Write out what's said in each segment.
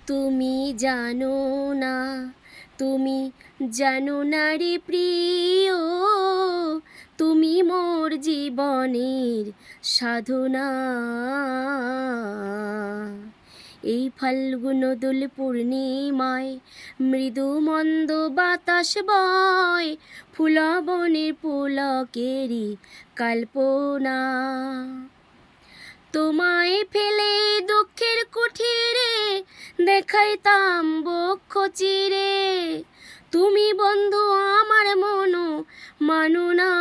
তুমি জানো না, তুমি জানো না রে প্রিয়, তুমি মোর জীবনের সাধনা। এই ফাল্গুন দোল পূর্ণিমায় মৃদু মন্দ বাতাস বয়, ফুলবনের পুলকেরই কল্পনা। তোমায় ফেলে দুঃখের কুঠিরে দেখাইতাম বক্ষ চিরে, তুমি বন্ধু আমার মনো মানো না।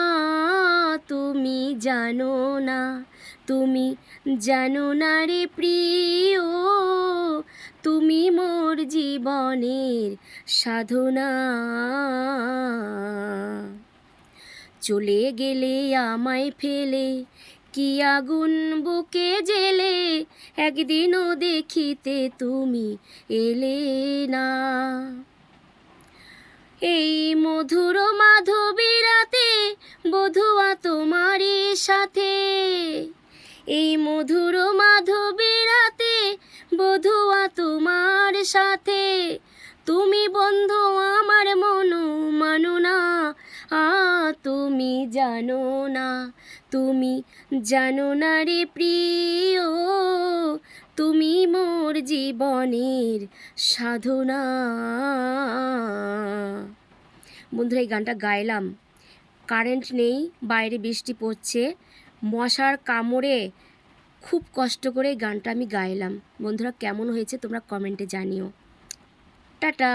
তুমি জানো না, তুমি জানো না রে প্রিয়, তুমি মোর জীবনের সাধনা। চলে গেলে আমায় ফেলে কি আগুন বুকে জেলে, একদিনও দেখিতে তুমি এলে না। এই মধুর মাধবী রাতে বধুয়া তোমারই সাথে, এই মধুর মাধবী রাতে বধুয়া তোমার সাথে, তুমি বন্ধু আমার মনো মানো না। তুমি জানো না, তুমি জানো না রে প্রিয়, তুমি মোর জীবনের সাধনা। বন্ধুরা, এই গানটা গাইলাম, কারেন্ট নেই, বাইরে বৃষ্টি পড়ছে, মশার কামড়ে খুব কষ্ট করে এই গানটা আমি গাইলাম। বন্ধুরা, কেমন হয়েছে তোমরা কমেন্টে জানিও। টাটা।